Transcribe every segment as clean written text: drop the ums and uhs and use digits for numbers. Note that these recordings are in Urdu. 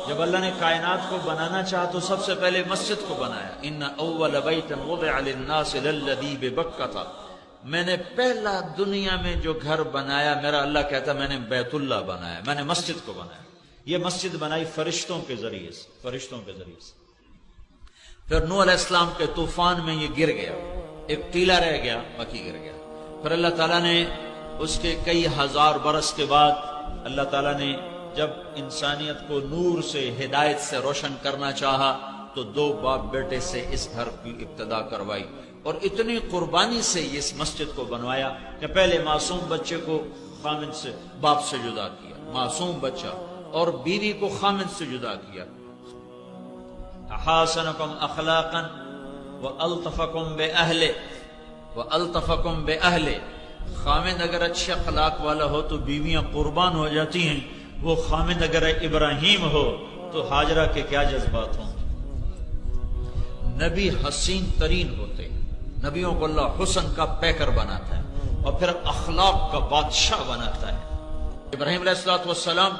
جب اللہ نے کائنات کو بنانا چاہا تو سب سے پہلے مسجد کو بنایا. ان اول بیت وضع للناس للذی ببکہ، میں نے پہلا دنیا میں جو گھر بنایا، میرا اللہ کہتا میں نے بیت اللہ بنایا، میں نے مسجد کو بنایا. یہ مسجد بنائی فرشتوں کے ذریعے سے، فرشتوں کے ذریعے سے. پھر نوح علیہ السلام کے طوفان میں یہ گر گیا، ایک ٹیلا رہ گیا، باقی گر گیا. پھر اللہ تعالیٰ نے اس کے کئی ہزار برس کے بعد اللہ تعالیٰ نے جب انسانیت کو نور سے، ہدایت سے روشن کرنا چاہا تو دو باپ بیٹے سے اس گھر کی ابتدا کروائی، اور اتنی قربانی سے اس مسجد کو بنوایا کہ پہلے معصوم بچے کو خامد سے، باپ سے جدا کیا، معصوم بچہ، اور بیوی کو خامد سے جدا کیا. احاسنکم اخلاقا والطفکم باہلہ، والطفکم باہلہ. خامد اگر اچھے اخلاق والا ہو تو بیویاں قربان ہو جاتی ہیں، وہ خامد اگر ابراہیم ہو تو ہاجرہ کے کیا جذبات ہوں. نبی حسین ترین ہوتے ہیں، نبیوں کو اللہ حسن کا پیکر بناتا ہے اور پھر اخلاق کا بادشاہ بناتا ہے. ابراہیم علیہ السلام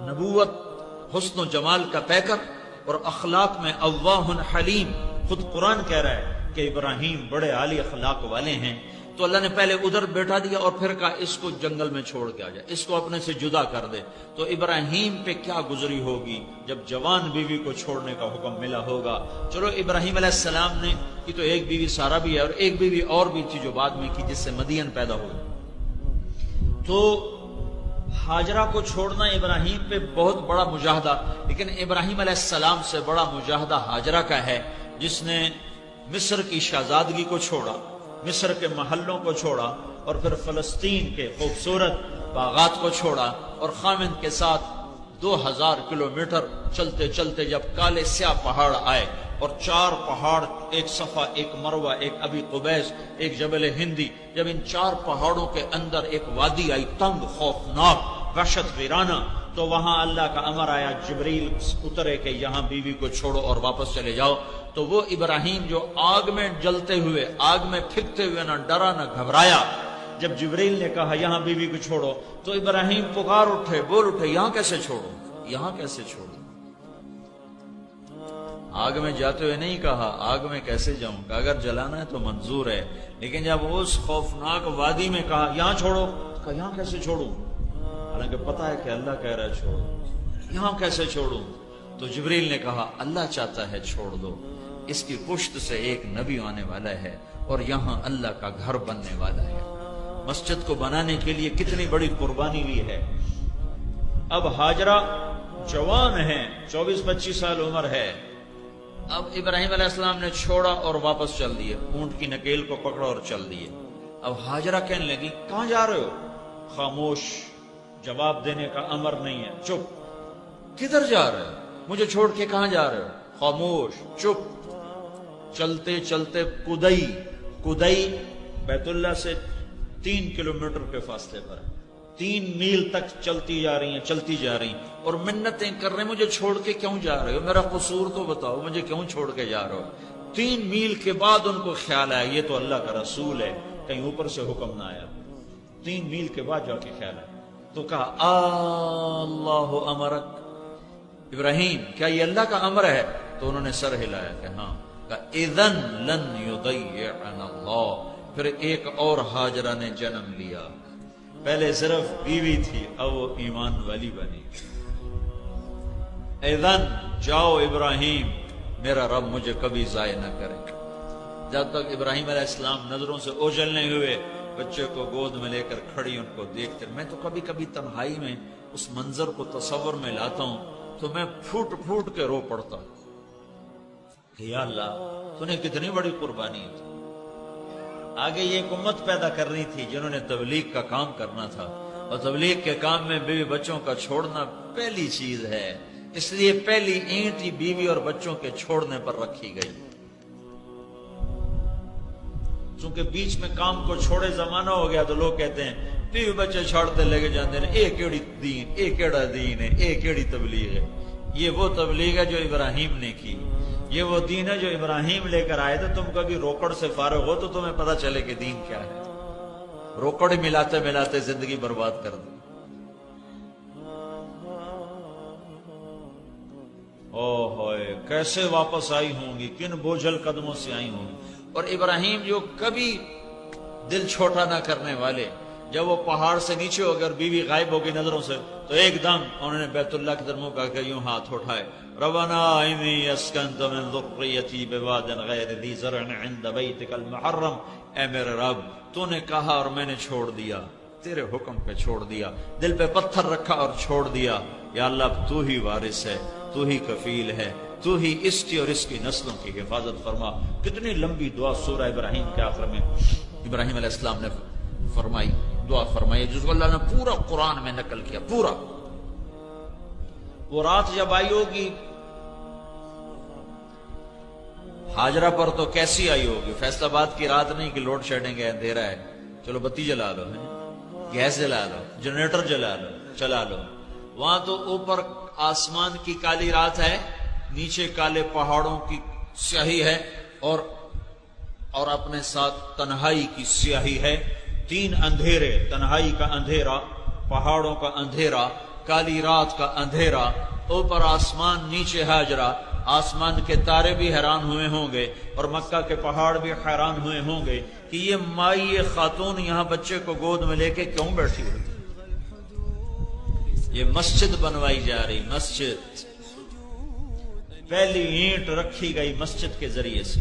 نبوت، حسن و جمال کا پیکر، اور اخلاق میں اواہ حلیم. خود قرآن کہہ رہا ہے کہ ابراہیم بڑے عالی اخلاق والے ہیں. تو اللہ نے پہلے ادھر بیٹھا دیا اور پھر کہا اس کو جنگل میں چھوڑ کے آ جائے، اس کو اپنے سے جدا کر دے. تو ابراہیم پہ کیا گزری ہوگی جب جوان بیوی کو چھوڑنے کا حکم ملا ہوگا. چلو ابراہیم علیہ السلام نے کی تو ایک بیوی سارا بھی ہے، اور ایک بیوی اور بھی تھی جو بعد میں کی، جس سے مدین پیدا ہوئی. تو ہاجرہ کو چھوڑنا ابراہیم پہ بہت بڑا مجاہدہ، لیکن ابراہیم علیہ السلام سے بڑا مجاہدہ ہاجرہ کا ہے، جس نے مصر کی شہزادگی کو چھوڑا، مصر کے محلوں کو چھوڑا، اور پھر فلسطین کے خوبصورت باغات کو چھوڑا، اور خامد کے ساتھ 2000 کلومیٹر چلتے چلتے جب کالے سیاہ پہاڑ آئے، اور 4 پہاڑ، ایک صفا، ایک مروہ، ایک ابی قبیس، ایک جبل ہندی، جب ان 4 پہاڑوں کے اندر ایک وادی آئی، تنگ، خوفناک، وحشت ویرانہ، تو وہاں اللہ کا امر آیا، جبریل اترے کہ یہاں بیوی کو چھوڑو اور واپس چلے جاؤ. تو وہ ابراہیم جو آگ میں جلتے ہوئے، آگ میں پھکتے ہوئے نہ ڈرا نہ گھبرایا، جب جبریل نے کہا یہاں بیوی کو چھوڑو تو ابراہیم پکار اٹھے، بول اٹھے، یہاں کیسے چھوڑو، یہاں کیسے چھوڑو. آگ میں جاتے ہوئے نہیں کہا آگ میں کیسے جاؤں، کہ اگر جلانا ہے تو منظور ہے، لیکن جب اس خوفناک وادی میں کہا یہاں چھوڑو، کہا یہاں کیسے چھوڑوں، حالانکہ پتا ہے کہ اللہ کہہ رہا ہے چھوڑو، یہاں کیسے چھوڑوں. تو جبریل نے کہا اللہ چاہتا ہے چھوڑ دو، اس کی پشت سے ایک نبی آنے والا ہے اور یہاں اللہ کا گھر بننے والا ہے. مسجد کو بنانے کے لیے کتنی بڑی قربانی لی ہے. اب ہاجرہ جوان ہیں، 24-25 سال عمر ہے. اب ابراہیم علیہ السلام نے چھوڑا اور واپس چل دیے، اونٹ کی نکیل کو پکڑا اور چل دیے. اب ہاجرہ کہنے لگی کہاں جا رہے ہو؟ خاموش، جواب دینے کا امر نہیں ہے، چپ. کدھر جا رہے ہو؟ مجھے چھوڑ کے کہاں جا رہے ہو؟ خاموش، چپ. چلتے چلتے کدئی بیت اللہ سے 3 کلومیٹر کے فاصلے پر، 3 میل تک چلتی جا رہی ہیں اور منتیں کر رہے ہیں مجھے چھوڑ کے کیوں جا رہے ہو، میرا قصور تو بتاؤ، مجھے کیوں چھوڑ کے جا رہے ہو. 3 میل کے بعد ان کو خیال آیا یہ تو اللہ کا رسول ہے، کہیں اوپر سے حکم نہ آیا. 3 میل کے بعد جا کے خیال آیا تو کہا اللہ امرک، ابراہیم کیا یہ اللہ کا امر ہے؟ تو انہوں نے سر ہلایا کہ ہاں. اذن لن یضیعنا اللہ. پھر ایک اور ہاجرہ نے جنم لیا، پہلے صرف بیوی تھی، اب وہ ایمان والی بنی. اذن جاؤ ابراہیم، میرا رب مجھے کبھی ضائع نہ کرے. جب تک ابراہیم علیہ السلام نظروں سے اوجھلنے ہوئے، بچے کو گود میں لے کر کھڑی ان کو دیکھتے، میں تو کبھی کبھی تنہائی میں اس منظر کو تصور میں لاتا ہوں تو میں پھوٹ پھوٹ کے رو پڑتا ہوں کہ یا اللہ تو نے کتنی بڑی قربانی تھی. آگے یہ ایک امت پیدا کرنی تھی جنہوں نے تبلیغ کا کام کرنا تھا، اور تبلیغ کے کام میں بیوی بچوں کا چھوڑنا پہلی چیز ہے، اس لیے پہلی اینٹ ہی بیوی اور بچوں کے چھوڑنے پر رکھی گئی. چونکہ بیچ میں کام کو چھوڑے زمانہ ہو گیا تو لوگ کہتے ہیں بیوی بچے چھوڑتے لگے جاندے ہیں، اے کیڑی دین، اے کیڑا دین ہے، اے کیڑی تبلیغ ہے۔ یہ وہ تبلیغ ہے جو ابراہیم نے کی، یہ وہ دین ہے جو ابراہیم لے کر آئے تھے۔ تم کبھی روکڑ سے فارغ ہو تو تمہیں پتہ چلے کہ دین کیا ہے۔ روکڑ ملاتے ملاتے زندگی برباد کر دی۔ او ہوئے کیسے واپس آئی ہوں گی، کن بوجھل قدموں سے آئی ہوں گی۔ اور ابراہیم جو کبھی دل چھوٹا نہ کرنے والے، جب وہ پہاڑ سے نیچے ہو کر بیوی غائب ہو گئی نظروں سے تو ایک دم انہوں نے بیت اللہ کی طرف منہ کر کے یوں ہاتھ اٹھائے، ربنا انی اسکنت من ذریتی بواد غیر ذی زرع عند بیتک المحرم، اے میرے رب تو نے کہا اور میں نے چھوڑ دیا، تیرے حکم پہ چھوڑ دیا، دل پہ پتھر رکھا اور چھوڑ دیا۔ یا اللہ اب تو ہی وارث ہے، تو ہی کفیل ہے، تو ہی اس کی اور اس کی نسلوں کی حفاظت فرما۔ کتنی لمبی دعا سورہ ابراہیم کے آخر میں ابراہیم علیہ السلام نے فرمائی، دعا فرمائی، جس کو اللہ نے پورا قرآن میں نقل کیا پورا۔ وہ رات جب آئی ہوگی ہاجرہ پر تو کیسی آئی ہوگی؟ فیصل آباد کی رات نہیں کہ لوڈ شیڈنگ ہے، اندھیرا ہے، چلو بتی جلا لو، گیس جلا لو، جنریٹر جلا لو، چلا لو۔ وہاں تو اوپر آسمان کی کالی رات ہے، نیچے کالے پہاڑوں کی سیاہی ہے، اور اپنے ساتھ تنہائی کی سیاہی ہے۔ تین اندھیرے، تنہائی کا اندھیرا، پہاڑوں کا اندھیرا، کالی رات کا اندھیرا، اوپر آسمان نیچے ہاجرہ۔ آسمان کے تارے بھی حیران ہوئے ہوں گے اور مکہ کے پہاڑ بھی حیران ہوئے ہوں گے کہ یہ مائی خاتون یہاں بچے کو گود میں لے کے کیوں بیٹھی ہوئی؟ یہ مسجد بنوائی جا رہی، مسجد، پہلی اینٹ رکھی گئی مسجد کے ذریعے سے۔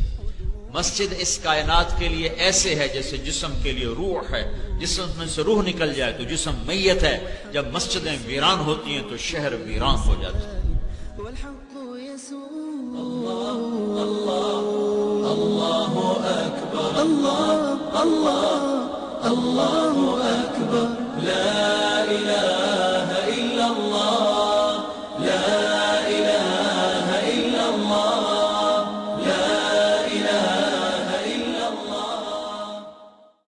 مسجد اس کائنات کے لیے ایسے ہے جیسے جسم کے لیے روح ہے، جسم میں سے روح نکل جائے تو جسم میت ہے۔ جب مسجدیں ویران ہوتی ہیں تو شہر ویران ہو جاتا ہے۔ اللہ اللہ اکبر، اللہ اللہ اللہ اکبر، لا الہ